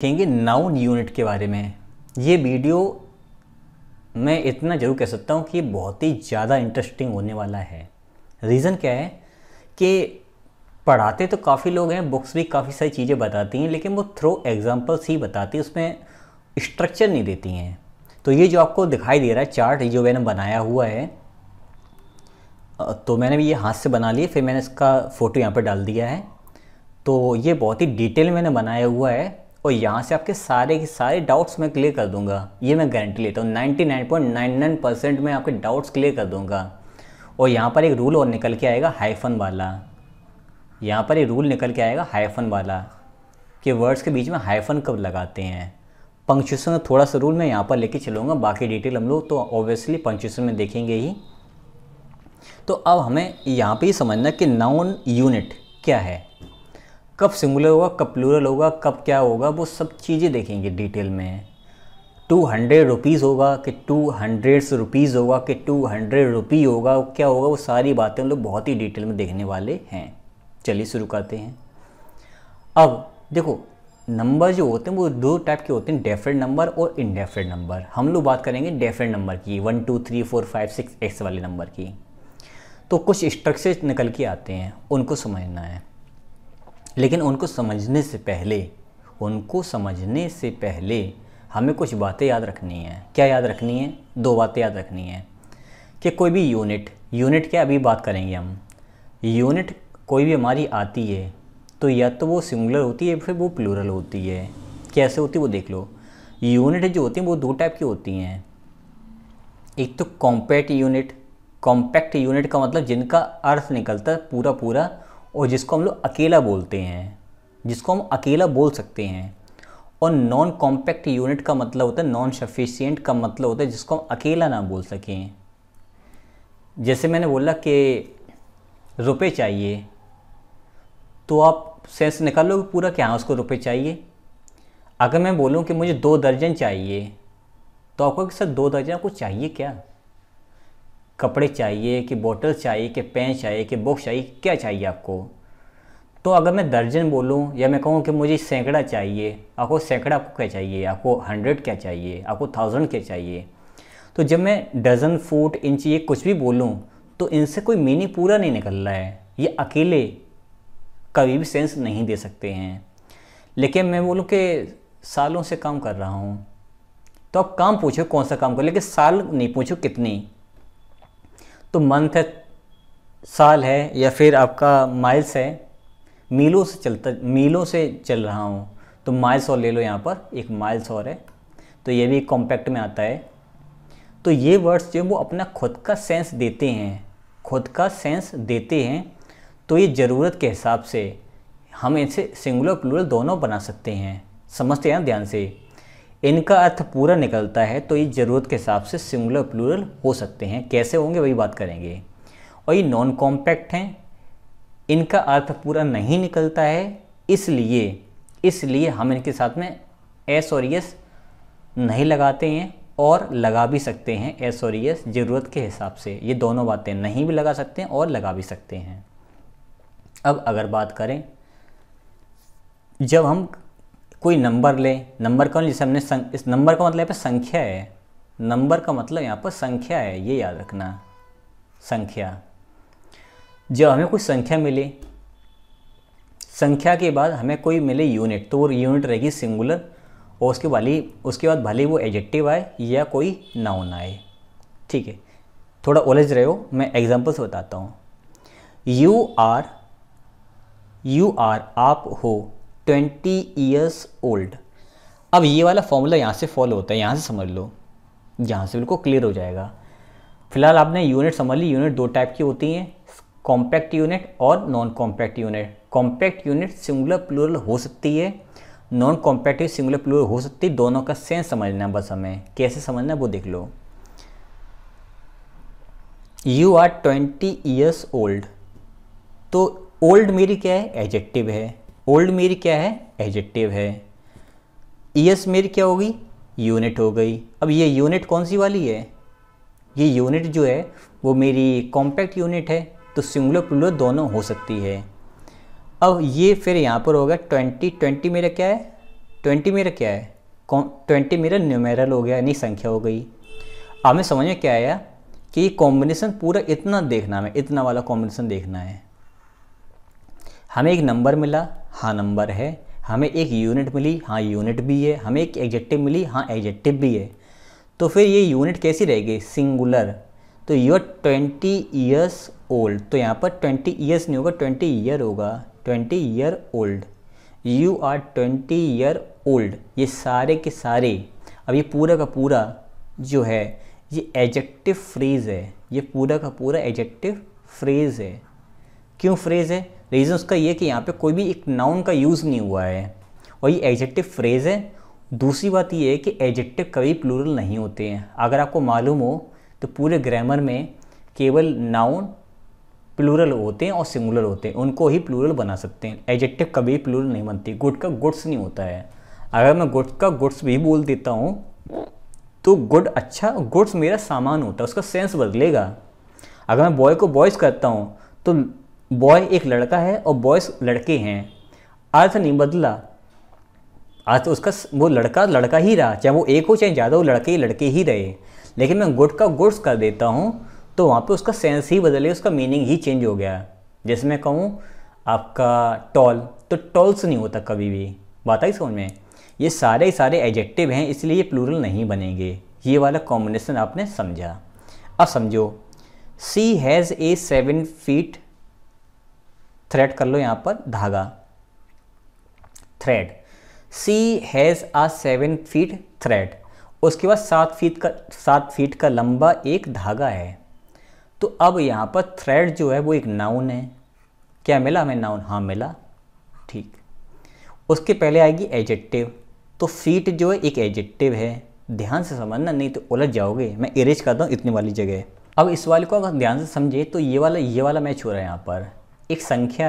देखेंगे noun unit के बारे में। ये वीडियो मैं इतना ज़रूर कह सकता हूँ कि बहुत ही ज़्यादा इंटरेस्टिंग होने वाला है। रीज़न क्या है कि पढ़ाते तो काफ़ी लोग हैं, बुक्स भी काफ़ी सारी चीज़ें बताती हैं, लेकिन वो थ्रू एग्जांपल्स ही बताती हैं, उसमें स्ट्रक्चर नहीं देती हैं। तो ये जो आपको दिखाई दे रहा है चार्ट, जो मैंने बनाया हुआ है, तो मैंने भी ये हाथ से बना लिया, फिर मैंने इसका फ़ोटो यहाँ पर डाल दिया है। तो ये बहुत ही डिटेल मैंने बनाया हुआ है और यहाँ से आपके सारे के सारे डाउट्स मैं क्लियर कर दूंगा। ये मैं गारंटी लेता हूँ, 99.99% में आपके डाउट्स क्लियर कर दूंगा। और यहाँ पर एक रूल और निकल के आएगा हाइफन वाला, यहाँ पर एक रूल निकल के आएगा हाइफन वाला कि वर्ड्स के बीच में हाइफन कब लगाते हैं। पंक्चुएशन का थोड़ा सा रूल मैं यहाँ पर लेके चलूँगा, बाकी डिटेल हम लोग तो ऑब्वियसली पंक्चुएशन में देखेंगे ही। तो अब हमें यहाँ पर ही समझना कि नाउन यूनिट क्या है, कब सिंगुलर होगा, कब प्लूरल होगा, कब क्या होगा, वो सब चीज़ें देखेंगे डिटेल में। 200 रुपीज़ होगा कि 200 रुपीज़ होगा कि 200 रुपी होगा, क्या होगा, वो सारी बातें हम लोग बहुत ही डिटेल में देखने वाले हैं। चलिए शुरू करते हैं। अब देखो, नंबर जो होते हैं वो दो टाइप के होते हैं, डेफिनेट नंबर और इनडेफिनेट नंबर। हम लोग बात करेंगे डेफिनेट नंबर की, 1 2 3 4 5 6 एक्स वाले नंबर की। तो कुछ स्ट्रक्चर निकल के आते हैं, उनको समझना है। लेकिन उनको समझने से पहले हमें कुछ बातें याद रखनी है। क्या याद रखनी है? दो बातें याद रखनी है कि कोई भी यूनिट क्या अभी बात करेंगे हम। यूनिट कोई भी हमारी आती है तो या तो वो सिंगुलर होती है फिर वो प्लूरल होती है। कैसे होती है वो देख लो। यूनिट जो होती हैं वो दो टाइप की होती हैं। एक तो कॉम्पैक्ट यूनिट का मतलब जिनका अर्थ निकलता है पूरा पूरा और जिसको हम लोग अकेला बोलते हैं, जिसको हम अकेला बोल सकते हैं। और नॉन कॉम्पैक्ट यूनिट का मतलब होता है, नॉन सफिशिएंट का मतलब होता है जिसको हम अकेला ना बोल सकें। जैसे मैंने बोला कि रुपए चाहिए, तो आप सेंस निकाल लो पूरा क्या, उसको रुपए चाहिए। अगर मैं बोलूँ कि मुझे 2 दर्जन चाहिए, तो आपको सर 2 दर्जन आपको चाहिए क्या? कपड़े चाहिए कि बोतल चाहिए कि पेन चाहिए कि बुक चाहिए, क्या चाहिए आपको? तो अगर मैं दर्जन बोलूँ या मैं कहूँ कि मुझे सैकड़ा चाहिए, आपको सैकड़ा आपको क्या चाहिए? आपको 100 क्या चाहिए? आपको 1000 क्या चाहिए? तो जब मैं डज़न, फुट, इंच ये कुछ भी बोलूँ तो इनसे कोई मीनिंग पूरा नहीं निकल रहा है। ये अकेले कभी भी सेंस नहीं दे सकते हैं। लेकिन मैं बोलूँ कि सालों से काम कर रहा हूँ, तो आप काम पूछो कौन सा काम करो, लेकिन साल नहीं पूछो कितनी। तो मंथ है, साल है, या फिर आपका माइल्स है, मीलों से चल रहा हूँ, तो माइल्स और ले लो। यहाँ पर एक माइल्स और है, तो ये भी कॉम्पैक्ट में आता है। तो ये वर्ड्स जो वो अपना खुद का सेंस देते हैं, तो ये ज़रूरत के हिसाब से हम इनसे सिंगुलर प्लूरल दोनों बना सकते हैं। समझते हैं ध्यान से। इनका अर्थ पूरा निकलता है तो ये ज़रूरत के हिसाब से सिंगुलर प्लूरल हो सकते हैं। कैसे होंगे वही बात करेंगे। और ये नॉन कॉम्पैक्ट हैं, इनका अर्थ पूरा नहीं निकलता है, इसलिए हम इनके साथ में एस और यस नहीं लगाते हैं, और लगा भी सकते हैं एस और यस ज़रूरत के हिसाब से। ये दोनों बातें नहीं भी लगा सकते हैं और लगा भी सकते हैं। अब अगर बात करें, जब हम कोई नंबर लें, नंबर का जैसे हमने इस नंबर का मतलब यहाँ पर संख्या है, नंबर का मतलब यहाँ पर संख्या है, ये याद रखना, संख्या। जब हमें कोई संख्या मिले, संख्या के बाद हमें कोई मिले यूनिट, तो वो यूनिट रहेगी सिंगुलर, और उसके बाद भले वो एडजेक्टिव आए या कोई नाउन आए। ठीक है, थोड़ा उलझ रहे हो, मैं एग्जांपल से बताता हूँ। यू आर आप हो 20 ईयर्स ओल्ड। अब ये वाला फॉर्मूला यहाँ से फॉलो होता है, यहाँ से समझ लो, यहाँ से बिल्कुल क्लियर हो जाएगा। फिलहाल आपने यूनिट समझ ली। यूनिट दो टाइप की होती हैं, कॉम्पैक्ट यूनिट और non compact unit. Compact unit singular plural हो सकती है, नॉन कॉम्पैक्ट सिंगुलर प्लूरल हो सकती है। दोनों का सेंस समझना है, बस हमें कैसे समझना है वो देख लो। यू आर 20 ईयर्स ओल्ड, तो ओल्ड मेरी क्या है? एडजेक्टिव है। ओल्ड मेरी क्या है? एडजेक्टिव है। ईयर्स मेरी क्या होगी? यूनिट हो गई। अब ये यूनिट कौन सी वाली है? ये यूनिट जो है वो मेरी कॉम्पैक्ट यूनिट है, तो सिंगुलर प्लूरल दोनों हो सकती है। अब ये फिर यहाँ पर होगा 20 मेरा क्या है? 20 मेरा क्या है, 20 मेरा न्यूमेरल हो गया यानी संख्या हो गई। अब हमें समझ में क्या आया कि ये कॉम्बिनेशन पूरा इतना देखना है, इतना वाला कॉम्बिनेशन देखना है। हमें एक नंबर मिला, हाँ नंबर है। हमें एक यूनिट मिली, हाँ यूनिट भी है। हमें एक एडजेक्टिव मिली, हाँ एडजेक्टिव भी है। तो फिर ये यूनिट कैसी रहेगी, सिंगुलर। तो यू आर 20 ईयर्स ओल्ड, तो यहाँ पर 20 ईयर्स नहीं होगा, 20 ईयर होगा, 20 year old. You are 20 year old, ये सारे के सारे, अब ये पूरा का पूरा जो है ये एडजेक्टिव फ्रेज़ है, ये पूरा का पूरा एडजेक्टिव फ्रेज़ है। क्यों फ्रेज़ है, रीज़न उसका ये कि यहाँ पे कोई भी एक नाउन का यूज़ नहीं हुआ है और ये एडजेक्टिव फ्रेज़ है। दूसरी बात ये है कि एडजेक्टिव कभी प्लूरल नहीं होते हैं। अगर आपको मालूम हो तो पूरे ग्रामर में केवल नाउन प्लूरल होते हैं और सिंगुलर होते हैं, उनको ही प्लूरल बना सकते हैं। एडजेक्टिव कभी प्लूरल नहीं बनती। गुड का गुड्स नहीं होता है। अगर मैं गुड का गुड्स भी बोल देता हूँ तो गुड अच्छा, गुड्स मेरा सामान होता है, उसका सेंस बदलेगा। अगर मैं बॉय को बॉयज़ करता हूँ तो बॉय एक लड़का है और बॉयज़ लड़के हैं, अर्थ नहीं बदला। अर्थ उसका वो लड़का लड़का ही रहा, चाहे वो एक हो चाहे ज़्यादा हो, लड़के ही रहे। लेकिन मैं गुड का गुड्स कर देता हूँ तो वहाँ पे उसका सेंस ही बदले, उसका मीनिंग ही चेंज हो गया। जैसे मैं कहूँ आपका टॉल, तो टॉल्स नहीं होता कभी भी। बात आई समझ में। ये सारे एडजेक्टिव हैं, इसलिए ये प्लूरल नहीं बनेंगे। ये वाला कॉम्बिनेशन आपने समझा। अब समझो, she has a 7 feet thread, कर लो यहाँ पर धागा, thread. She has a 7 feet thread, उसके बाद 7 फीट का लंबा एक धागा है। तो अब यहाँ पर थ्रेड जो है वो एक नाउन है। क्या मिला हमें, नाउन, हाँ मिला, ठीक। उसके पहले आएगी एडजेक्टिव, तो फीट जो है एक एडजेक्टिव है। ध्यान से समझना, नहीं तो उलझ जाओगे। मैं इरेज करता हूँ इतनी वाली जगह। अब इस वाले को अगर ध्यान से समझे तो ये वाला मैच हो रहा है। यहाँ पर एक संख्या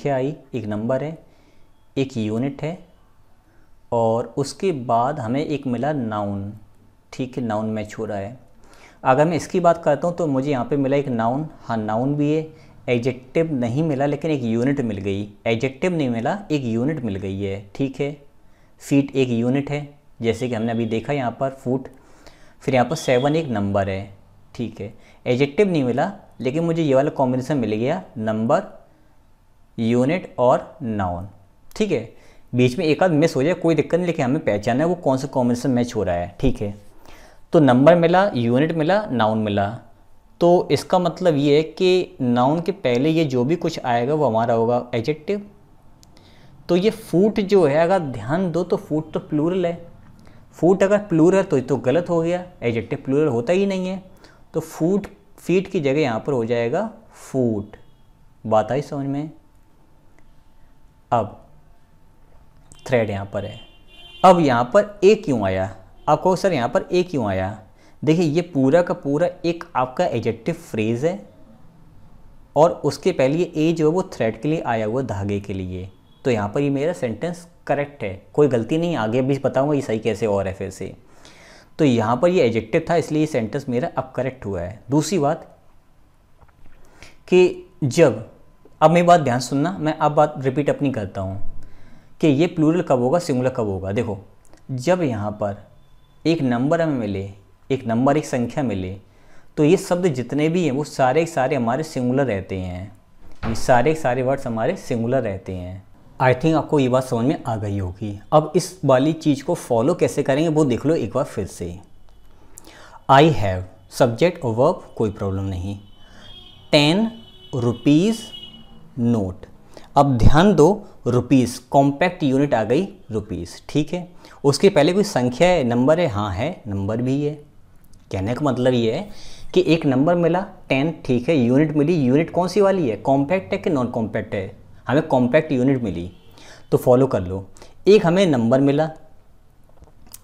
आई, एक नंबर है, एक यूनिट है, और उसके बाद हमें एक मिला नाउन। ठीक है, नाउन मैच हो रहा है। अगर मैं इसकी बात करता हूँ तो मुझे यहाँ पे मिला एक नाउन, हाँ नाउन भी है। एडजेक्टिव नहीं मिला लेकिन एक यूनिट मिल गई। एडजेक्टिव नहीं मिला, एक यूनिट मिल गई है। ठीक है, फीट एक यूनिट है, जैसे कि हमने अभी देखा यहाँ पर फुट। फिर यहाँ पर 7 एक नंबर है। ठीक है, एडजेक्टिव नहीं मिला लेकिन मुझे ये वाला कॉम्बिनेशन मिल गया, नंबर, यूनिट और नाउन। ठीक है, बीच में एक आध मिस हो जाए कोई दिक्कत नहीं, लेकिन हमें पहचानना है वो कौन सा कॉम्बिनेशन मैच हो रहा है। ठीक है, तो नंबर मिला, यूनिट मिला, नाउन मिला। तो इसका मतलब ये है कि नाउन के पहले ये जो भी कुछ आएगा वो हमारा होगा एडजेक्टिव। तो ये फूट जो है, अगर ध्यान दो तो फूट तो प्लूरल है। फूट अगर प्लूरल है तो गलत हो गया, एडजेक्टिव प्लूरल होता ही नहीं है। तो फीट की जगह यहाँ पर हो जाएगा फूट। बात आई समझ में। अब थ्रेड यहाँ पर है। अब यहाँ पर ए क्यों आया, आप कहो सर यहाँ पर ए क्यों आया। देखिए, ये पूरा का पूरा एक आपका एडजेक्टिव फ्रेज़ है और उसके पहले ये ए जो है वो थ्रेड के लिए आया हुआ, धागे के लिए। तो यहाँ पर ये मेरा सेंटेंस करेक्ट है, कोई गलती नहीं। आगे भी बताऊँगा ये सही कैसे और है फिर से। तो यहाँ पर ये एडजेक्टिव था इसलिए ये सेंटेंस मेरा अब करेक्ट हुआ है। दूसरी बात कि जब, अब मेरी बात ध्यान सुनना, मैं अब बात रिपीट अपनी करता हूँ कि ये प्लूरल कब होगा, सिंगुलर कब होगा। देखो, जब यहाँ पर एक नंबर हमें मिले, एक नंबर, एक संख्या मिले, तो ये शब्द जितने भी हैं वो सारे के सारे हमारे सिंगुलर रहते हैं। ये सारे के सारे वर्ड्स हमारे सिंगुलर रहते हैं। आई थिंक आपको ये बात समझ में आ गई होगी। अब इस वाली चीज़ को फॉलो कैसे करेंगे वो देख लो एक बार फिर से। आई हैव, सब्जेक्ट और वर्ब, कोई प्रॉब्लम नहीं। 10 रुपीज़ नोट। अब ध्यान दो, रुपीज़ कॉम्पैक्ट यूनिट आ गई, रुपीज़। ठीक है, उसके पहले कोई संख्या है, नंबर है, हाँ है, नंबर भी है। कहने का मतलब ये है कि एक नंबर मिला 10, ठीक है, यूनिट मिली। यूनिट कौन सी वाली है, कॉम्पैक्ट है कि नॉन कॉम्पैक्ट है, हमें कॉम्पैक्ट यूनिट मिली। तो फॉलो कर लो, एक हमें नंबर मिला,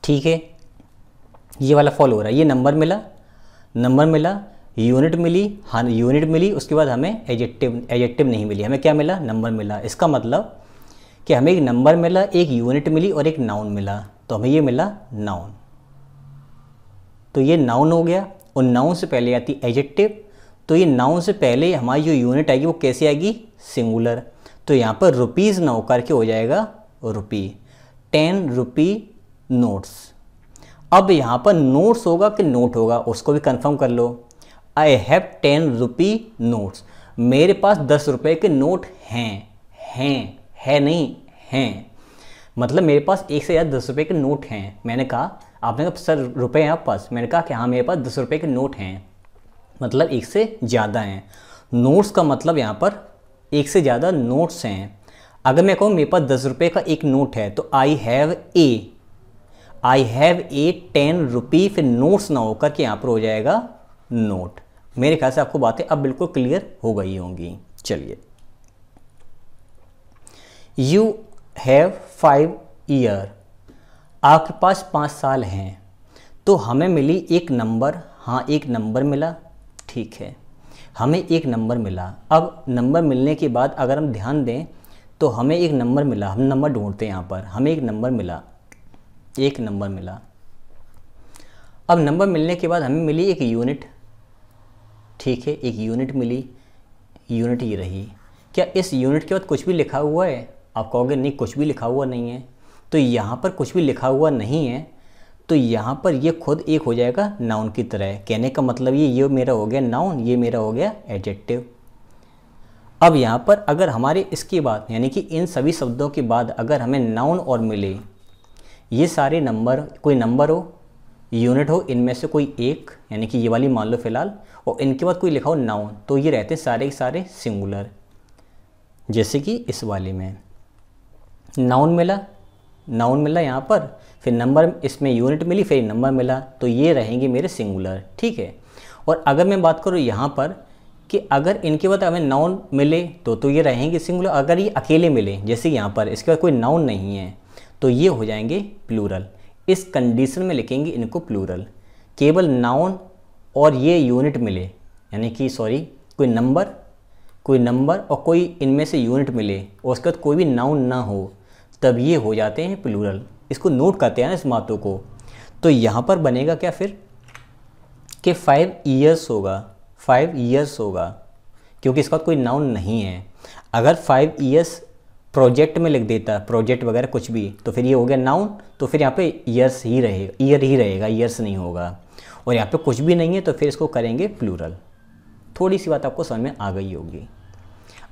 ठीक है, ये वाला फॉलो हो रहा है। ये नंबर मिला, यूनिट मिली, हाँ यूनिट मिली। उसके बाद हमें एडजेक्टिव नहीं मिली, हमें क्या मिला, नंबर मिला। इसका मतलब कि हमें एक नंबर मिला, एक यूनिट मिली और एक नाउन मिला। तो हमें ये मिला नाउन। तो ये नाउन हो गया और नाउन से पहले आती एडजेक्टिव। तो ये नाउन से पहले हमारी जो यूनिट आएगी वो कैसे आएगी, सिंगुलर। तो यहाँ पर रुपीज़ ना होकर के हो जाएगा रुपी। ₹10 नोट्स। अब यहाँ पर नोट्स होगा कि नोट होगा उसको भी कंफर्म कर लो। आई हैव ₹10 नोट्स, मेरे पास 10 रुपये के नोट है नहीं हैं, मतलब मेरे पास एक से ज़्यादा 10 रुपये के नोट हैं। मैंने कहा, आपने कहा सर रुपये हैं आप पास, मैंने कहा कि हाँ मेरे पास 10 रुपये के नोट हैं, मतलब एक से ज़्यादा हैं। नोट्स का मतलब यहाँ पर एक से ज़्यादा नोट्स हैं। अगर मैं कहूँ मेरे पास 10 रुपये का एक नोट है तो आई हैव ए ₹10, फिर नोट्स ना होकर के यहाँ पर हो जाएगा नोट। मेरे ख्याल से आपको बातें अब बिल्कुल क्लियर हो गई होंगी। चलिए, यू हैव 5 ईयर, आपके पास 5 साल हैं। तो हमें मिली एक नंबर, हाँ एक नंबर मिला, ठीक है, हमें एक नंबर मिला। अब नंबर मिलने के बाद अगर हम ध्यान दें तो हमें एक नंबर मिला, हम नंबर ढूंढते हैं यहाँ पर, हमें एक नंबर मिला। अब नंबर मिलने के बाद हमें मिली एक यूनिट, ठीक है, एक यूनिट मिली, यूनिट ये रही। क्या इस यूनिट के बाद कुछ भी लिखा हुआ है? आप कहोगे नहीं कुछ भी लिखा हुआ नहीं है। तो यहाँ पर कुछ भी लिखा हुआ नहीं है, तो यहाँ पर ये खुद एक हो जाएगा नाउन की तरह। कहने का मतलब ये मेरा हो गया नाउन, ये मेरा हो गया एडजेक्टिव। अब यहाँ पर अगर हमारे इसके बाद यानी कि इन सभी शब्दों के बाद अगर हमें नाउन और मिले, ये सारे नंबर, कोई नंबर हो, यूनिट हो, इनमें से कोई एक, यानी कि ये वाली मान लो फिलहाल, और इनके बाद कोई लिखा हो नाउन, तो ये रहते हैं सारे के सारे सिंगुलर। जैसे कि इस वाले में नाउन मिला यहाँ पर, फिर नंबर, इसमें यूनिट मिली, फिर नंबर मिला, तो ये रहेंगे मेरे सिंगुलर, ठीक है। और अगर मैं बात करूँ यहाँ पर कि अगर इनके बाद हमें नाउन मिले तो ये रहेंगे सिंगुलर। अगर ये अकेले मिले, जैसे यहाँ पर इसके बाद कोई नाउन नहीं है, तो ये हो जाएंगे प्लूरल। इस कंडीशन में लिखेंगे इनको प्लूरल। केवल नाउन और ये यूनिट मिले, यानी कि कोई नंबर और कोई इनमें से यूनिट मिले और उसके बाद कोई भी नाउन ना हो, तब ये हो जाते हैं प्लूरल। इसको नोट करते हैं ना इस बातों को। तो यहाँ पर बनेगा क्या फिर कि 5 ईयर्स होगा, क्योंकि इसका कोई नाउन नहीं है। अगर 5 ईयर्स प्रोजेक्ट में लिख देता, प्रोजेक्ट वगैरह कुछ भी, तो फिर ये हो गया नाउन, तो फिर यहाँ पे ईयर्स ही रहेगा, ईयर ही रहेगा, ईयर्स नहीं होगा। और यहाँ पे कुछ भी नहीं है तो फिर इसको करेंगे प्लूरल। थोड़ी सी बात आपको समझ में आ गई होगी।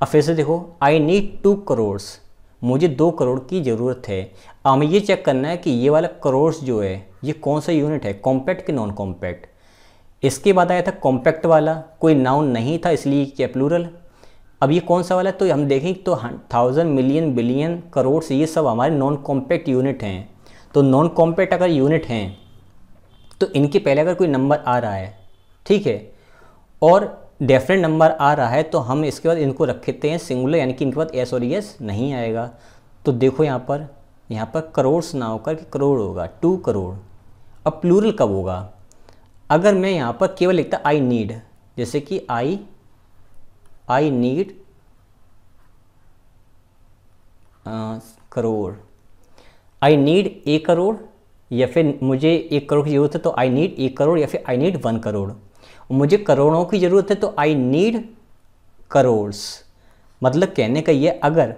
अब फिर से देखो, आई नीड 2 करोड़, मुझे 2 करोड़ की ज़रूरत है। हमें ये चेक करना है कि ये वाला करोड़ जो है ये कौन सा यूनिट है, कॉम्पैक्ट कि नॉन कॉम्पैक्ट। इसके बाद आया था कॉम्पैक्ट वाला, कोई नाउन नहीं था इसलिए क्या प्लूरल। अब ये कौन सा वाला है तो हम देखें तो 1000, मिलियन, बिलियन, करोड़ से ये सब हमारे नॉन कॉम्पैक्ट यूनिट हैं। तो नॉन कॉम्पैक्ट अगर यूनिट हैं तो इनके पहले अगर कोई नंबर आ रहा है, ठीक है, और डेफिनेट नंबर आ रहा है, तो हम इसके बाद इनको रखते हैं सिंगुलर, यानी कि इनके बाद एस और एस नहीं आएगा। तो देखो यहाँ पर करोड़ ना होकर कि करोड़ होगा, 2 करोड़। अब प्लूरल कब होगा? अगर मैं यहाँ पर केवल लिखता आई नीड, जैसे कि I need crore, I need 1 crore, या फिर मुझे 1 करोड़ की ज़रूरत है तो आई नीड 1 करोड़, या फिर आई नीड 1 करोड़। मुझे करोड़ों की ज़रूरत है तो आई नीड करोड़्स। मतलब कहने का ये, अगर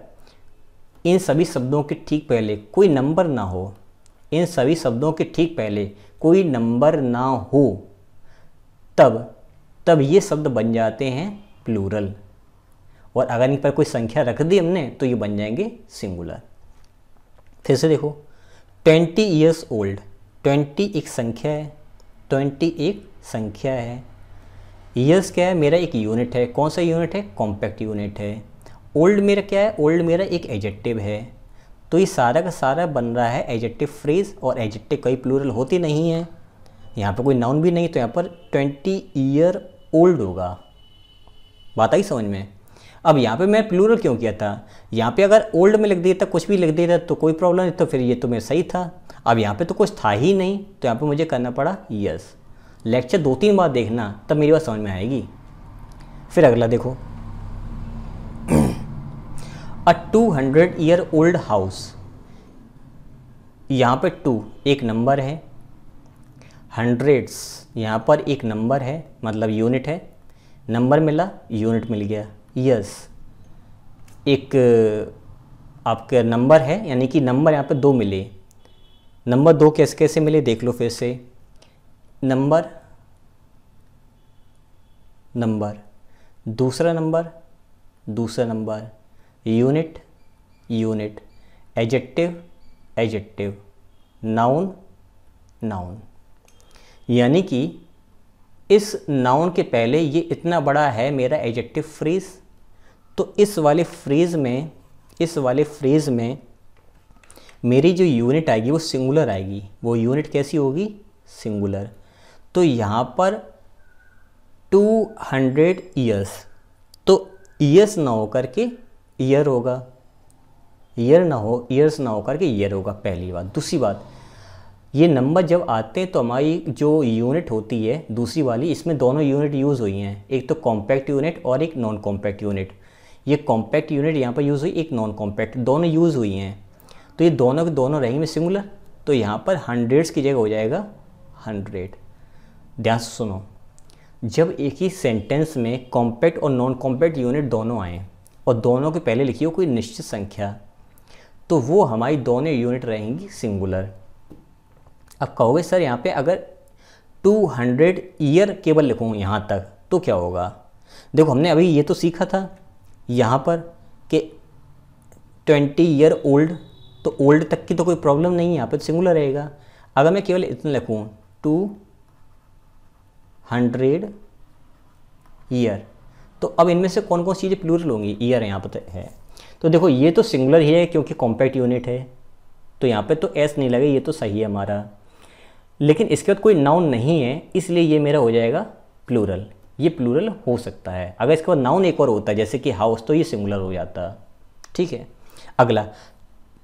इन सभी शब्दों के ठीक पहले कोई नंबर ना हो, इन सभी शब्दों के ठीक पहले कोई नंबर ना हो, तब ये शब्द बन जाते हैं प्लूरल। और अगर इन पर कोई संख्या रख दी हमने तो ये बन जाएंगे सिंगुलर। फिर से देखो, 20 ईयर्स ओल्ड, 20 एक संख्या है, ईयर्स क्या है, मेरा एक यूनिट है। कौन सा यूनिट है? कॉम्पैक्ट यूनिट है। ओल्ड मेरा क्या है? ओल्ड मेरा एक एडजेक्टिव है। तो ये सारा का सारा बन रहा है एडजेक्टिव फ्रेज, और एडजेक्टिव कई प्लूरल होती नहीं है। यहाँ पर कोई नाउन भी नहीं, तो यहाँ पर 20 ईयर ओल्ड होगा। बात आई समझ में? अब यहाँ पे मैं प्लूरल क्यों किया था? यहाँ पे अगर ओल्ड में लिख देता, कुछ भी लिख देता तो कोई प्रॉब्लम नहीं, तो फिर ये तो मेरा सही था। अब यहाँ पे तो कुछ था ही नहीं, तो यहाँ पे मुझे करना पड़ा यस। लेक्चर 2-3 बार देखना, तब मेरी बात समझ में आएगी। फिर अगला देखो, अ 200 ईयर ओल्ड हाउस। यहाँ पे 2 एक नंबर है, हंड्रेड्स यहाँ पर एक नंबर है, मतलब यूनिट है। नंबर मिला, यूनिट मिल गया। यस, एक आपके नंबर है, यानी कि नंबर यहाँ पे 2 मिले। नंबर 2 कैसे कैसे मिले देख लो फिर से। नंबर, नंबर, दूसरा नंबर, दूसरा number, unit, unit, adjective, adjective, noun, noun. यानी कि इस नाउन के पहले ये इतना बड़ा है मेरा एडजेक्टिव फ्रेज, तो इस वाले फ्रेज में, इस वाले फ्रेज में मेरी जो यूनिट आएगी वो सिंगुलर आएगी। वो यूनिट कैसी होगी? सिंगुलर। तो यहाँ पर 200 ईयर्स, तो ईयर्स ना हो करके ईयर होगा, ईयर ना हो, ईयर्स ना हो करके ईयर होगा, पहली बात। दूसरी बात, ये नंबर जब आते हैं तो हमारी जो यूनिट होती है दूसरी वाली, इसमें दोनों यूनिट यूज़ हुई हैं, एक तो कॉम्पैक्ट यूनिट और एक नॉन कॉम्पैक्ट यूनिट। ये कॉम्पैक्ट यूनिट यहाँ पर यूज़ हुई, एक नॉन कॉम्पैक्ट, दोनों यूज़ हुई हैं, तो ये दोनों के दोनों रहेंगे सिंगुलर। तो यहाँ पर हंड्रेड्स की जगह हो जाएगा 100। ध्यान से सुनो, जब एक ही सेंटेंस में कॉम्पैक्ट और नॉन कॉम्पैक्ट यूनिट दोनों आए और दोनों के पहले लिखी हो कोई निश्चित संख्या, तो वो हमारी दोनों यूनिट रहेंगी सिंगुलर। अब कहोगे सर यहाँ पे अगर 200 ईयर केवल लिखूँ यहाँ तक तो क्या होगा? देखो हमने अभी ये तो सीखा था यहाँ पर कि 20 ईयर ओल्ड, तो ओल्ड तक की तो कोई प्रॉब्लम नहीं है, यहाँ पे तो सिंगुलर रहेगा। अगर मैं केवल इतना लिखूँ 200 ईयर, तो अब इनमें से कौन कौन सी चीज़ें प्लूरल होंगी? ईयर यहाँ पर है, तो देखो ये तो सिंगुलर ही है क्योंकि कॉम्पैक्ट यूनिट है, तो यहाँ पे तो एस नहीं लगे, ये तो सही है हमारा। लेकिन इसके बाद कोई नाउन नहीं है, इसलिए ये मेरा हो जाएगा प्लूरल। ये प्लूरल हो सकता है। अगर इसके बाद नाउन एक और होता है जैसे कि हाउस, तो ये सिंगुलर हो जाता। ठीक है, अगला,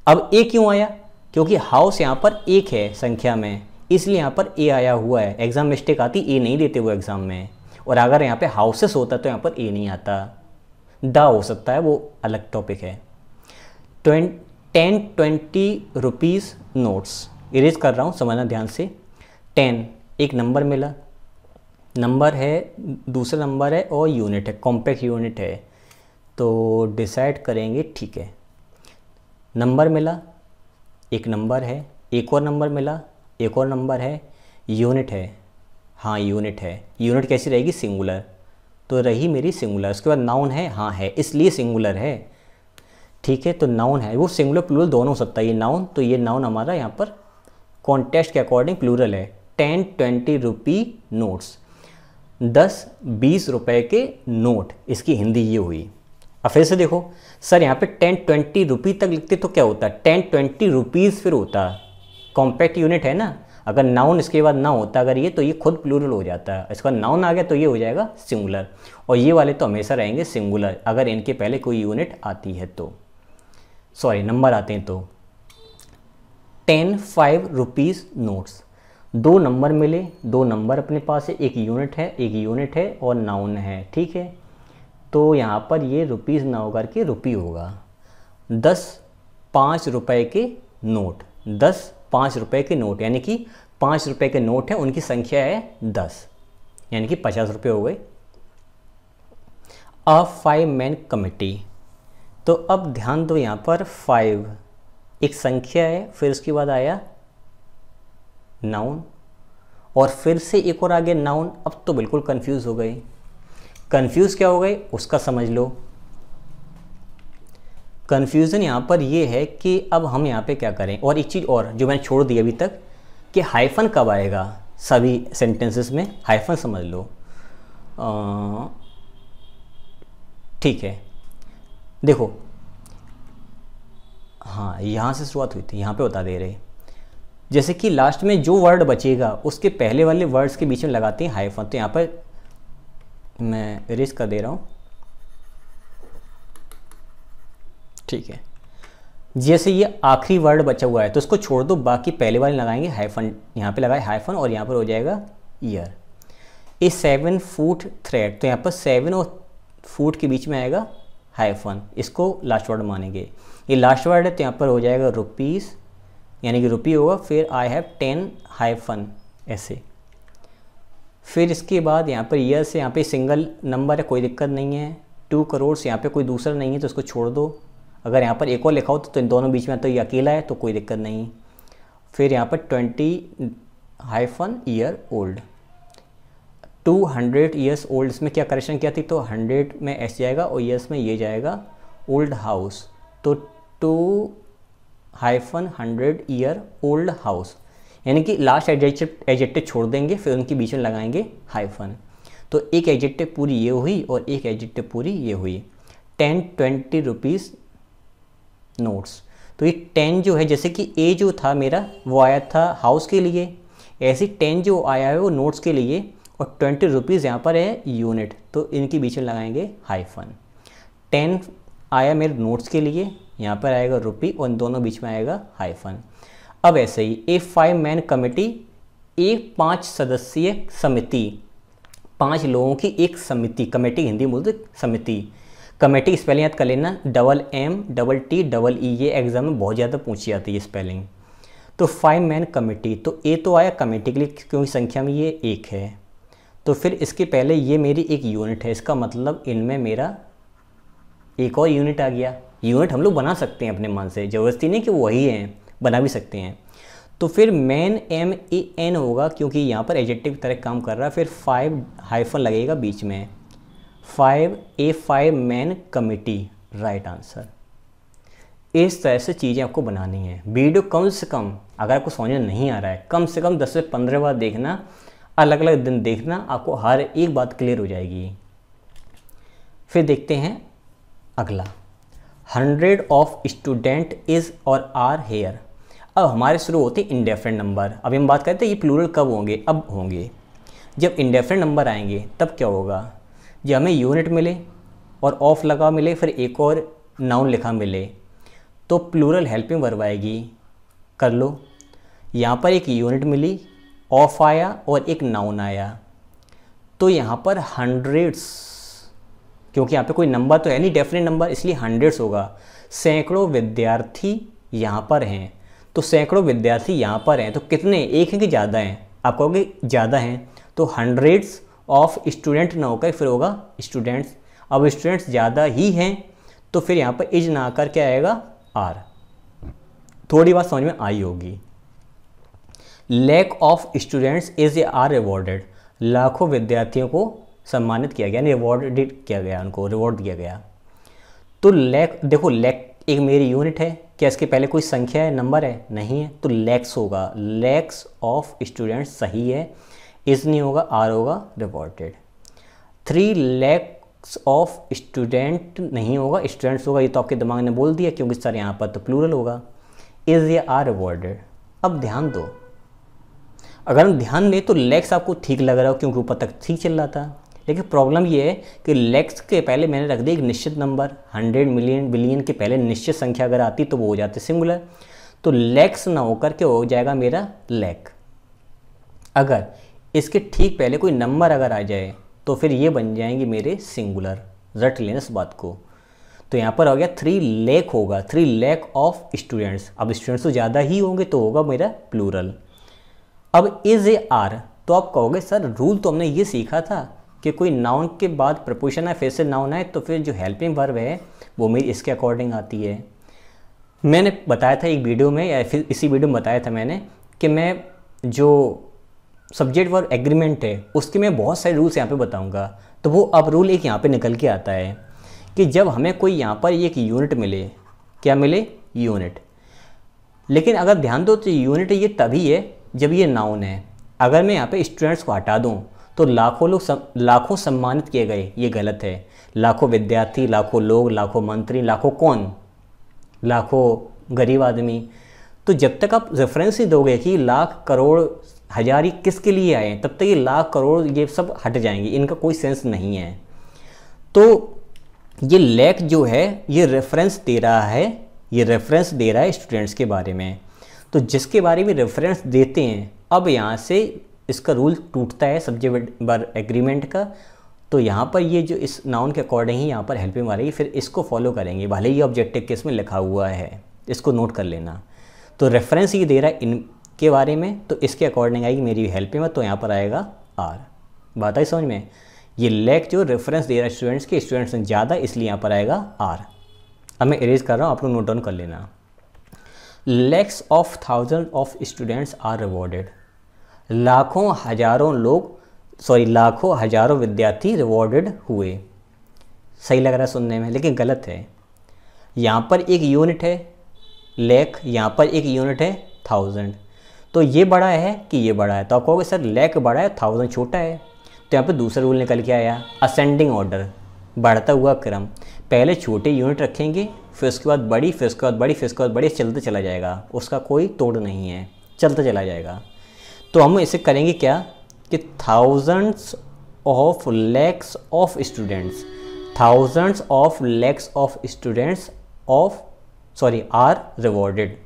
अब ए क्यों आया? क्योंकि हाउस यहाँ पर एक है संख्या में, इसलिए यहाँ पर ए आया हुआ है। एग्जाम मिस्टेक आती, ए नहीं देते वो एग्जाम में, और अगर यहाँ पे हाउसेस होता तो यहाँ पर ए नहीं आता, द हो सकता है, वो अलग टॉपिक है। 10-20 रुपीज़ नोट्स, इरेज कर रहा हूँ, समझना ध्यान से। 10 एक नंबर मिला, नंबर है, दूसरा नंबर है और यूनिट है, कॉम्पैक्ट यूनिट है, तो डिसाइड करेंगे। ठीक है, नंबर मिला, एक नंबर है, एक और नंबर मिला, एक और नंबर है, यूनिट है, हाँ यूनिट है। यूनिट कैसी रहेगी? सिंगुलर, तो रही मेरी सिंगुलर। उसके बाद नाउन है, हाँ है, इसलिए सिंगुलर है। ठीक है, तो नाउन है, वो सिंगुलर प्लूरल दोनों हो सकता है ये नाउन, तो ये नाउन हमारा यहाँ पर कॉन्टेक्स्ट के अकॉर्डिंग प्लूरल है। 10-20 रुपी नोट्स, 10-20 रुपए के नोट, इसकी हिंदी ये हुई। अब फिर से देखो सर यहाँ पे 10-20 रुपी तक लिखते तो क्या होता? 10-20 रुपीज़ फिर होता, कॉम्पैक्ट यूनिट है ना। अगर नाउन इसके बाद ना होता अगर ये, तो ये खुद प्लूरल हो जाता है। इसका नाउन आ गया तो ये हो जाएगा सिंगुलर, और ये वाले तो हमेशा रहेंगे सिंगुलर अगर इनके पहले कोई यूनिट आती है तो, सॉरी नंबर आते हैं तो। 10-5 रुपीज़ नोट्स, 2 नंबर मिले, 2 नंबर अपने पास है, एक यूनिट है, एक यूनिट है और नाउन है। ठीक है, तो यहाँ पर ये रुपीज़ ना होकर के रुपी होगा। 10-5 रुपए के नोट, 10-5 रुपए के नोट, यानी कि 5 रुपए के नोट है, उनकी संख्या है 10, यानी कि 50 रुपये हो गए। अ 5 मैन कमेटी, तो अब ध्यान दो यहाँ पर 5 एक संख्या है, फिर उसके बाद आया नाउन, और फिर से एक और आगे नाउन। अब तो बिल्कुल कंफ्यूज हो गए। कंफ्यूज क्या हो गए उसका समझ लो। कन्फ्यूज़न यहाँ पर ये है कि अब हम यहाँ पे क्या करें। और एक चीज़ और जो मैंने छोड़ दी अभी तक, कि हाइफन कब आएगा सभी सेंटेंसेस में, हाइफन समझ लो। ठीक है, देखो हाँ यहाँ से शुरुआत हुई थी, यहाँ पे बता दे रहे, जैसे कि लास्ट में जो वर्ड बचेगा उसके पहले वाले वर्ड्स के बीच में लगाते हैं हाइफन। तो यहाँ पर मैं इरेज कर दे रहा हूँ। ठीक है, जैसे ये आखिरी वर्ड बचा हुआ है तो इसको छोड़ दो, बाकी पहले वाले लगाएंगे हाइफन। यहाँ पे लगाए हाइफन और यहाँ पर हो जाएगा ईयर। ए 7 फुट थ्रेड, तो यहाँ पर 7 और फुट के बीच में आएगा हाइफन, इसको लास्ट वर्ड मानेंगे। ये लास्ट वर्ड है तो यहाँ पर हो जाएगा रुपीज़, यानी कि रुपी होगा, फिर आई हैव 10 हाइफन ऐसे। फिर इसके बाद यहाँ पर ईयर से, यहाँ पे सिंगल नंबर है कोई दिक्कत नहीं है। 2 करोड़ से यहाँ पे कोई दूसरा नहीं है तो इसको छोड़ दो। अगर यहाँ पर एक और लिखा हो तो इन दोनों बीच में तो ये अकेला है तो कोई दिक्कत नहीं। फिर यहाँ पर 20 ईयर ओल्ड, 200 ईयर्स ओल्ड, इसमें क्या करेक्शन किया थी, तो 100 में एस जाएगा और ईयर्स में ये जाएगा ओल्ड हाउस, तो 2-100 ईयर ओल्ड हाउस, यानी कि लास्ट एडजेक्टिव छोड़ देंगे, फिर उनके बीच में लगाएंगे हाइफन। तो एक एडजेक्टिव पूरी ये हुई और एक एडजेक्टिव पूरी ये हुई। 10-20 रुपीज़ नोट्स, तो ये 10 जो है, जैसे कि ए जो था मेरा वो आया था हाउस के लिए, ऐसे 10 जो आया है वो नोट्स के लिए, और 20 रुपीज़ यहाँ पर है यूनिट, तो इनके बीच में लगाएंगे हाइफन। 10 आया मेरे नोट्स के लिए, यहाँ पर आएगा रुपी और इन दोनों बीच में आएगा हाइफन। अब ऐसे ही ए 5 मैन कमेटी, एक 5 सदस्यीय समिति, 5 लोगों की एक समिति, कमेटी हिंदी में बोलते समिति। कमेटी स्पेलिंग याद कर लेना, MTTE, ये एग्जाम में बहुत ज़्यादा पूछी जाती है स्पेलिंग। तो 5 मैन कमेटी, तो ए तो आया कमेटी के लिए क्योंकि संख्या में ये एक है, तो फिर इसके पहले ये मेरी एक यूनिट है, इसका मतलब इनमें मेरा एक और यूनिट आ गया। यूनिट हम लोग बना सकते हैं अपने मन से, ज़बरदस्ती नहीं कि वही हैं, बना भी सकते हैं। तो फिर मैन MAN होगा क्योंकि यहाँ पर एडजेक्टिव की तरह काम कर रहा है, फिर 5 हाइफन लगेगा बीच में, 5 मैन कमेटी, राइट आंसर। इस तरह से चीज़ें आपको बनानी है। वीडियो कम से कम, अगर आपको समझ में नहीं आ रहा है, कम से कम 10 से 15 बार देखना, अलग अलग दिन देखना, आपको हर एक बात क्लियर हो जाएगी। फिर देखते हैं अगला, 100 ऑफ स्टूडेंट इज़ और आर हेयर। अब हमारे शुरू होते हैं इंडेफिनिट नंबर। अभी हम बात करते हैं ये प्लूरल कब होंगे, अब होंगे। जब इंडेफिनिट नंबर आएंगे तब क्या होगा, जब हमें यूनिट मिले और ऑफ लगा मिले, फिर एक और नाउन लिखा मिले, तो प्लूरल हेल्पिंग वर्ब आएगी। कर लो, यहाँ पर एक यूनिट मिली, ऑफ आया और एक नाउन आया, तो यहाँ पर हंड्रेड्स, क्योंकि यहाँ पे कोई नंबर तो है नहीं डेफिनेट नंबर, इसलिए हंड्रेड्स होगा। सैकड़ों विद्यार्थी यहाँ पर हैं, तो सैकड़ों विद्यार्थी यहाँ पर हैं, तो कितने, एक हैं कि ज़्यादा हैं, आप कहोगे ज़्यादा हैं, तो हंड्रेड्स ऑफ स्टूडेंट ना होकर फिर होगा स्टूडेंट्स। अब स्टूडेंट्स ज़्यादा ही हैं तो फिर यहाँ पर इज ना आकर क्या आएगा, आर। थोड़ी बात समझ में आई होगी। Lakh of students is are rewarded, लाखों विद्यार्थियों को सम्मानित किया गया, रिवॉर्डेड किया गया, उनको रिवॉर्ड दिया गया। तो लैक, देखो लैक एक मेरी यूनिट है, क्या इसके पहले कोई संख्या है, नंबर है, नहीं है, तो लैक्स होगा, लैक्स ऑफ स्टूडेंट्स सही है, इज नहीं होगा, आर होगा, रिवॉर्डेड। 3 लैक्स ऑफ स्टूडेंट नहीं होगा, स्टूडेंट्स होगा, ये तो आपके दिमाग ने बोल दिया क्योंकि सर यहाँ पर तो प्लूरल होगा, इज या आर रिवॉर्डेड। अब ध्यान दो, अगर हम ध्यान दें तो लैक्स आपको ठीक लग रहा हो क्योंकि ऊपर तक ठीक चल रहा था, लेकिन प्रॉब्लम ये है कि लैक्स के पहले मैंने रख दिया एक निश्चित नंबर, 100 मिलियन बिलियन के पहले निश्चित संख्या अगर आती तो वो हो जाते सिंगुलर, तो लैक्स ना होकर के हो जाएगा मेरा लैक। अगर इसके ठीक पहले कोई नंबर अगर आ जाए तो फिर ये बन जाएंगे मेरे सिंगुलर, रट लेना इस बात को। तो यहाँ पर हो गया 3 लैक होगा, 3 लैक ऑफ स्टूडेंट्स। अब स्टूडेंट्स तो ज़्यादा ही होंगे तो होगा मेरा प्लूरल। अब इज ए आर, तो आप कहोगे सर रूल तो हमने ये सीखा था कि कोई नाउन के बाद प्रपोजिशन आए फिर से नाउन आए तो फिर जो हेल्पिंग वर्ब है वो मेरी इसके अकॉर्डिंग आती है। मैंने बताया था एक वीडियो में, या फिर इसी वीडियो में बताया था मैंने कि मैं जो सब्जेक्ट वर्ब एग्रीमेंट है उसके मैं बहुत सारे रूल्स यहाँ पे बताऊँगा। तो वो अब रूल एक यहाँ पे निकल के आता है कि जब हमें कोई यहाँ पर एक यूनिट मिले, क्या मिले, यूनिट, लेकिन अगर ध्यान दो तो यूनिट ये तभी है जब ये नाउन है। अगर मैं यहाँ पे स्टूडेंट्स को हटा दूँ तो लाखों लोग लाखों सम्मानित किए गए, ये गलत है। लाखों विद्यार्थी, लाखों लोग, लाखों मंत्री, लाखों कौन, लाखों गरीब आदमी। तो जब तक आप रेफरेंस ही दोगे कि लाख करोड़ हज़ार ही किसके लिए आए, तब तक ये लाख करोड़ ये सब हट जाएंगे, इनका कोई सेंस नहीं है। तो ये लैक जो है ये रेफरेंस दे रहा है, ये रेफरेंस दे रहा है स्टूडेंट्स के बारे में। तो जिसके बारे में रेफरेंस देते हैं, अब यहाँ से इसका रूल टूटता है सब्जेक्ट वर्ब एग्रीमेंट का। तो यहाँ पर ये जो इस नाउन के अकॉर्डिंग ही यहाँ पर हेल्पिंग आ रही है, फिर इसको फॉलो करेंगे, भले ही ऑब्जेक्टिव केस में लिखा हुआ है, इसको नोट कर लेना। तो रेफरेंस ये दे रहा है इनके बारे में, तो इसके अकॉर्डिंग आएगी मेरी हेल्पिंग में, तो यहाँ पर आएगा आर। बात आई समझ में। ये लैक जो रेफरेंस दे रहा है स्टूडेंट्स के, स्टूडेंट्स से ज़्यादा, इसलिए यहाँ पर आएगा आर। अब मैं इरेज कर रहा हूँ, आप लोग नोट डाउन कर लेना। Lakhs of thousand of students are rewarded, लाखों हजारों विद्यार्थी रिवॉर्डेड हुए। सही लग रहा है सुनने में, लेकिन गलत है। यहाँ पर एक यूनिट है लैख, यहाँ पर एक यूनिट है थाउजेंड, तो ये बड़ा है कि ये बड़ा है? तो आप कहोगे सर लैख बड़ा है, थाउजेंड छोटा है। तो यहाँ पर दूसरा रूल निकल के आया, असेंडिंग ऑर्डर, बढ़ता हुआ क्रम। पहले छोटे यूनिट रखेंगे, फिर उसके बाद बड़ी, फिर उसके बाद बड़ी, फिर उसके बाद बड़ी, चलते चला जाएगा, उसका कोई तोड़ नहीं है, चलता चला जाएगा। तो हम इसे करेंगे क्या कि thousands of lakhs of students, thousands of lakhs of students are rewarded.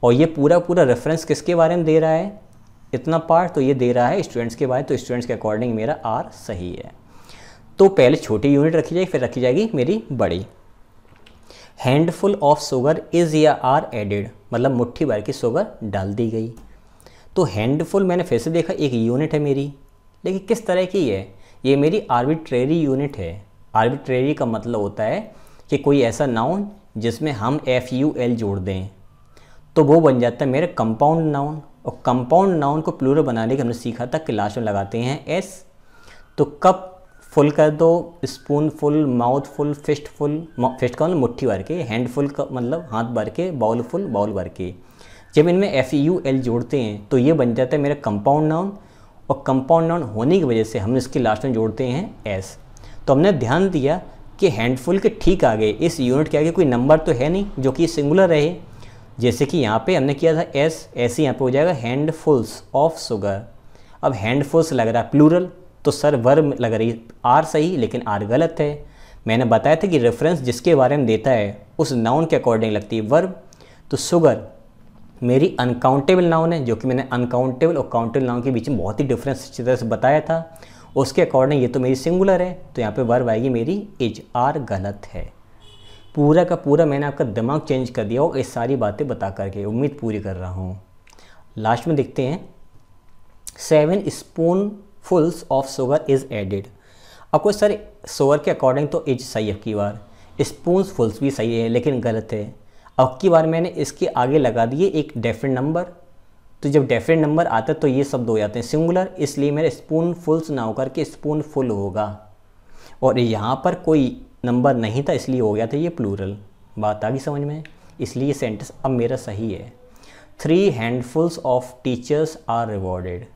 और ये पूरा रेफरेंस किसके बारे में दे रहा है? इतना पार्ट तो ये दे रहा है स्टूडेंट्स के बारे में, तो स्टूडेंट्स के अकॉर्डिंग मेरा आर सही है। तो पहले छोटी यूनिट रखी जाएगी, फिर रखी जाएगी मेरी बड़ी। हैंडफुल ऑफ शुगर इज़ या आर एडेड, मतलब मुट्ठी भर की शुगर डाल दी गई। तो हैंडफुल मैंने फिर से देखा एक यूनिट है मेरी, लेकिन किस तरह की है? ये मेरी आर्बिट्रेरी यूनिट है। आर्बिट्रेरी का मतलब होता है कि कोई ऐसा नाउन जिसमें हम FUL जोड़ दें, तो वो बन जाता है मेरा कंपाउंड नाउन। और कंपाउंड नाउन को प्लूरल बनाने के हमने सीखा था कि लास्ट में लगाते हैं S। तो कप फुल कर दो, spoon full, mouth full, fist full, fist का मतलब मुट्ठी भर के, हैंड फुल का मतलब हाथ भर के, बाउल फुल बाउल भर के। जब इनमें FUL जोड़ते हैं तो ये बन जाता है मेरा कंपाउंड नाउन, और कंपाउंड नाउन होने की वजह से हम इसके लास्ट में जोड़ते हैं S। तो हमने ध्यान दिया कि हैंडफुल के ठीक आगे, इस यूनिट के आगे कोई नंबर तो है नहीं जो कि सिंगुलर रहे, जैसे कि यहाँ पे हमने किया था S, ऐसे यहाँ पे हो जाएगा हैंडफुल्स ऑफ शुगर। अब हैंडफुल्स लग रहा है प्लूरल, तो सर वर्ब लग रही है आर सही, लेकिन आर गलत है। मैंने बताया था कि रेफरेंस जिसके बारे में देता है उस नाउन के अकॉर्डिंग लगती है वर्ब। तो शुगर मेरी अनकाउंटेबल नाउन है, जो कि मैंने अनकाउंटेबल और काउंटेबल नाउन के बीच में बहुत ही डिफरेंस अच्छी तरह से बताया था। उसके अकॉर्डिंग ये तो मेरी सिंगुलर है, तो यहाँ पे वर्ब आएगी मेरी इज। आर गलत है। पूरा का पूरा मैंने आपका दिमाग चेंज कर दिया और ये सारी बातें बता करके उम्मीद पूरी कर रहा हूँ। लास्ट में देखते हैं 7 स्पूनफुल्स ऑफ शुगर इज़ एडेड। अब कोई सर शुगर के अकॉर्डिंग तो इज सही है, अब की बार स्पूनफुल्स भी सही है, लेकिन गलत है। अब की बार मैंने इसके आगे लगा दिए एक डेफिनेट नंबर, तो जब डेफिनेट नंबर आता है तो ये शब्द हो जाते हैं सिंगुलर, इसलिए मेरे स्पूनफुल्स ना होकर के स्पूनफुल होगा। और यहाँ पर कोई नंबर नहीं था इसलिए हो गया था ये प्लूरल। बात आ गई समझ में? इसलिए सेंटेंस अब मेरा सही है। 3 हैंडफुल्स ऑफ टीचर्स आर रिवॉर्डेड।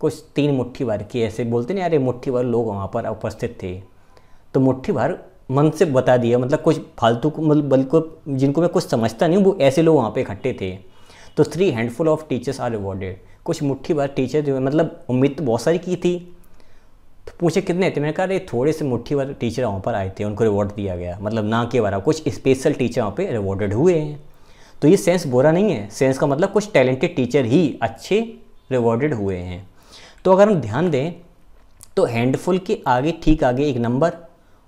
कुछ 3 मुट्ठी भर के, ऐसे बोलते नहीं यार मुट्ठी भर लोग वहाँ पर उपस्थित थे, तो मुट्ठी भर मन से बता दिया, मतलब कुछ फालतू को, मतलब बल्कि जिनको मैं कुछ समझता नहीं वो ऐसे लोग वहाँ पे इकट्ठे थे। तो 3 handful of teachers are rewarded, कुछ मुट्ठी भर टीचर जो है, मतलब उम्मीद तो बहुत सारी की थी। तो पूछे कितने थे? मैंने कहा अरे थोड़े से मुट्ठी भर टीचर वहाँ पर आए थे, उनको रिवॉर्ड दिया गया, मतलब ना के बराबर कुछ स्पेशल टीचर वहाँ पे रिवॉर्डेड हुए हैं। तो ये सेंस बुरा नहीं है, सेंस का मतलब कुछ टैलेंटेड टीचर ही अच्छे रिवॉर्डेड हुए हैं। तो अगर हम ध्यान दें तो हैंडफुल के आगे ठीक आगे एक नंबर,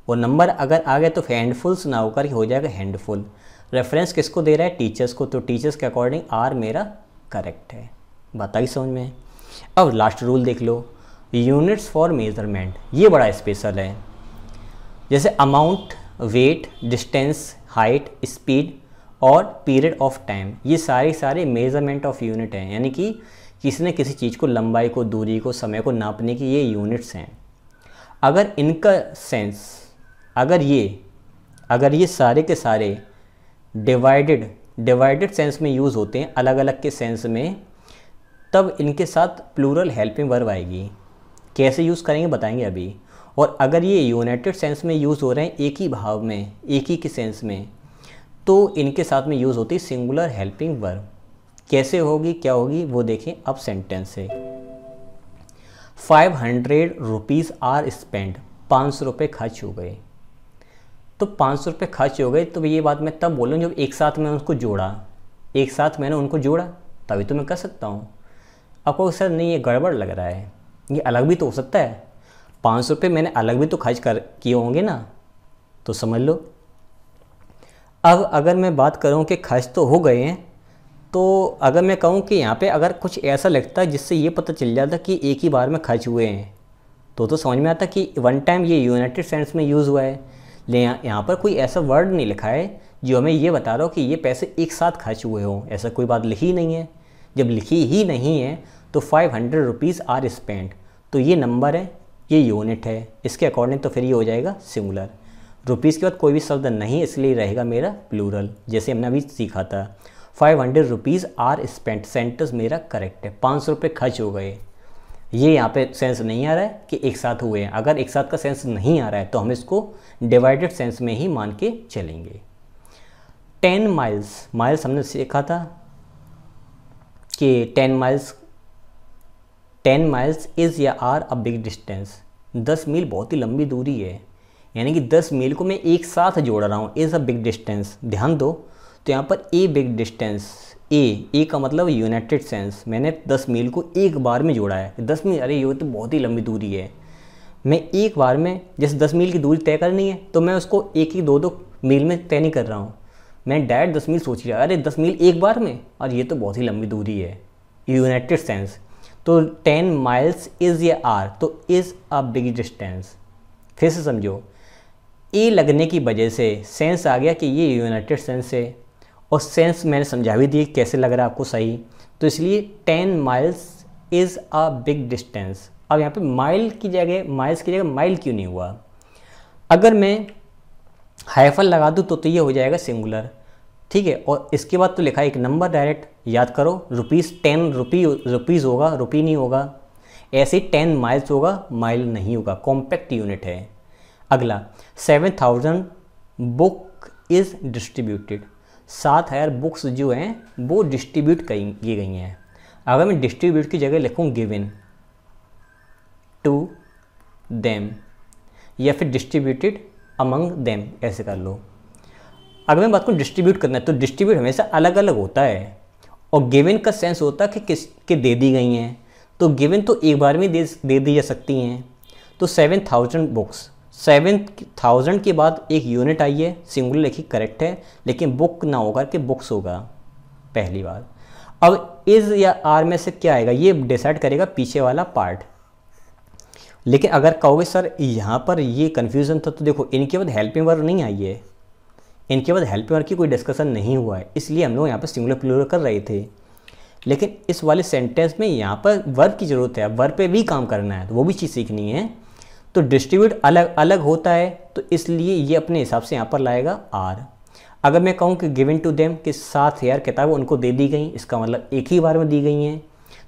और नंबर अगर आ गया तो हैंडफुल्स ना होकर हो जाएगा हैंडफुल। रेफरेंस किसको दे रहा है? टीचर्स को, तो टीचर्स के अकॉर्डिंग आर मेरा करेक्ट है। बात आई समझ में? अब लास्ट रूल देख लो, यूनिट्स फॉर मेजरमेंट। ये बड़ा स्पेशल है, जैसे amount, weight, distance, height, speed और पीरियड ऑफ टाइम, ये सारे मेजरमेंट ऑफ यूनिट हैं, यानी कि किसी न किसी चीज़ को, लंबाई को, दूरी को, समय को नापने की ये यूनिट्स हैं। अगर इनका सेंस, अगर ये सारे के सारे डिवाइडेड सेंस में यूज़ होते हैं, अलग अलग के सेंस में, तब इनके साथ प्लूरल हेल्पिंग वर्ब आएगी। कैसे यूज़ करेंगे बताएंगे अभी। और अगर ये यूनाइटेड सेंस में यूज़ हो रहे हैं, एक ही भाव में, एक ही के सेंस में, तो इनके साथ में यूज़ होती है सिंगुलर हेल्पिंग वर्ब। कैसे होगी, क्या होगी वो देखें अब सेंटेंस से। 500 रुपीज़ आर स्पेंड, 500 रुपये खर्च हो गए। तो 500 रुपये खर्च हो गए, तो ये बात मैं तब बोलूँ जब एक साथ मैंने उसको जोड़ा, एक साथ मैंने उनको जोड़ा, तभी तो मैं कर सकता हूँ। आपको सर नहीं ये गड़बड़ लग रहा है, ये अलग भी तो हो सकता है, 500 रुपये मैंने अलग भी तो खर्च किए होंगे ना, तो समझ लो। अब अगर मैं बात करूँ कि खर्च तो हो गए हैं, तो अगर मैं कहूँ कि यहाँ पे अगर कुछ ऐसा लगता है जिससे ये पता चल जाता कि एक ही बार में खर्च हुए हैं, तो समझ में आता कि वन टाइम ये यूनाइटेड सेंस में यूज़ हुआ है। यहाँ पर कोई ऐसा वर्ड नहीं लिखा है जो हमें ये बता रहा हो कि ये पैसे एक साथ खर्च हुए हों, ऐसा कोई बात लिखी नहीं है। जब लिखी ही नहीं है तो 500 रुपीज़ आर स्पेंड, तो ये नंबर है, ये यूनिट है, इसके अकॉर्डिंग तो फिर ये हो जाएगा सिंगुलर। रुपीज़ के बाद कोई भी शब्द नहीं, इसलिए रहेगा मेरा प्लूरल, जैसे हमने अभी सीखा था। 500 रुपीज़ आर स्पेंट, सेंटेंस मेरा करेक्ट है। 500 रुपये खर्च हो गए, ये यहाँ पे सेंस नहीं आ रहा है कि एक साथ हुए हैं। अगर एक साथ का सेंस नहीं आ रहा है तो हम इसको डिवाइडेड सेंस में ही मान के चलेंगे। 10 माइल्स, माइल्स हमने सीखा था कि 10 माइल्स इज़ या आर अ बिग डिस्टेंस। 10 मील बहुत ही लंबी दूरी है, यानी कि 10 मील को मैं एक साथ जोड़ रहा हूँ। इज़ अ बिग डिस्टेंस, ध्यान दो तो यहाँ पर ए बिग डिस्टेंस, ए का मतलब यूनाइटेड सेंस, मैंने 10 मील को एक बार में जोड़ा है। 10 मील, अरे ये तो बहुत ही लंबी दूरी है, मैं एक बार में, जैसे 10 मील की दूरी तय करनी है तो मैं उसको एक ही दो मील में तय नहीं कर रहा हूँ, मैं डायरेक्ट 10 मील सोच रहा, अरे 10 मील एक बार में, और ये तो बहुत ही लंबी दूरी है, यूनाइटेड सेंस। तो 10 माइल्स इज़ या आर, तो इज़ अ बिग डिस्टेंस। फिर से समझो, ए लगने की वजह से सेंस आ गया कि ये यूनाइटेड सेंस है, और सेंस मैंने समझा भी दी कैसे लग रहा है आपको सही, तो इसलिए 10 miles is a big distance. अब यहाँ पे माइल की जगह, माइल्स की जगह माइल क्यों नहीं हुआ? अगर मैं हाइफन लगा दूँ तो ये हो जाएगा सिंगुलर, ठीक है। और इसके बाद तो लिखा है एक नंबर, डायरेक्ट याद करो, रुपीज़ 10 रुपीज़ होगा, रुपी नहीं होगा। ऐसे 10 माइल्स होगा, माइल नहीं होगा, कॉम्पैक्ट यूनिट है। अगला 7000 बुक इज़ डिस्ट्रीब्यूटेड, 7000 बुक्स जो हैं वो डिस्ट्रीब्यूट की गई हैं। अगर मैं डिस्ट्रीब्यूट की जगह लिखूँ गिवन टू देम, या फिर डिस्ट्रीब्यूटेड अमंग देम, ऐसे कर लो। अगर मैं बात करूँ डिस्ट्रीब्यूट करना है तो डिस्ट्रीब्यूट हमेशा अलग अलग होता है, और गिवन का सेंस होता है कि किसके दे दी गई हैं, तो गिवन तो एक बार में दे दी जा सकती हैं। तो 7000 बुक्स, 7000 के बाद एक यूनिट आई है, सिंगुलर लिखी, करेक्ट है, लेकिन बुक ना होकर के बुक्स होगा पहली बार। अब इज़ या आर में से क्या आएगा ये डिसाइड करेगा पीछे वाला पार्ट। लेकिन अगर कहोगे सर यहाँ पर ये कन्फ्यूज़न था, तो देखो इनके बाद हेल्पिंग वर्ब नहीं आई है, इनके बाद हेल्पिंग वर्ब की कोई डिस्कशन नहीं हुआ है, इसलिए हम लोग यहाँ पर सिंगुलर प्लूरल कर रहे थे। लेकिन इस वाले सेंटेंस में यहाँ पर वर्ब की ज़रूरत है, वर्ब पे भी काम करना है, तो वो भी चीज़ सीखनी है। तो डिस्ट्रीब्यूट अलग अलग होता है, तो इसलिए ये अपने हिसाब से यहाँ पर लाएगा आर। अगर मैं कहूँ कि गिवन टू देम कि 7000 किताबें उनको दे दी गई, इसका मतलब एक ही बार में दी गई हैं,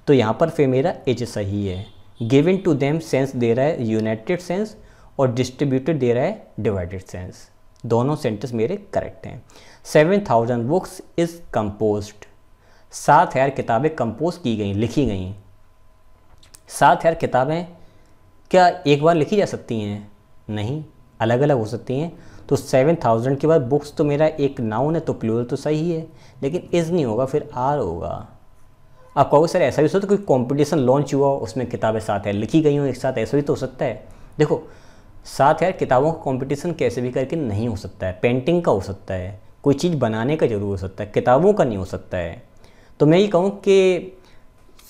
तो यहाँ पर फिर मेरा एच सही है। Given to them sense they रहा है यूनाइटेड सेंस, और डिस्ट्रीब्यूटेड दे रहा है डिवाइडेड सेंस, दोनों सेंटेंस मेरे करेक्ट हैं। 7000 बुक्स इज़ कंपोज्ड, 7000 किताबें कंपोज की गई, लिखी गई। 7000 किताबें क्या एक बार लिखी जा सकती हैं? नहीं, अलग अलग हो सकती हैं। तो 7000 के बाद बुक्स तो मेरा एक नाउन है, तो प्लूरल तो सही है, लेकिन इज़ नहीं होगा, फिर आर होगा। आप कहोगे सर ऐसा भी हो सकता है कोई कंपटीशन लॉन्च हुआ हो, उसमें किताबें 7000 लिखी गई हों एक साथ, ऐसा भी तो हो सकता है। देखो 7000 किताबों का कंपटीशन कैसे भी करके नहीं हो सकता है, पेंटिंग का हो सकता है, कोई चीज़ बनाने का जरूर हो सकता है, किताबों का नहीं हो सकता है। तो मैं ये कहूँ कि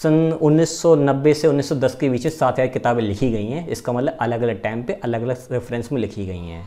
सन 1990 से 1910 के बीच में 7000 किताबें लिखी गई हैं, इसका मतलब अलग अलग टाइम पे अलग अलग रेफरेंस में लिखी गई हैं।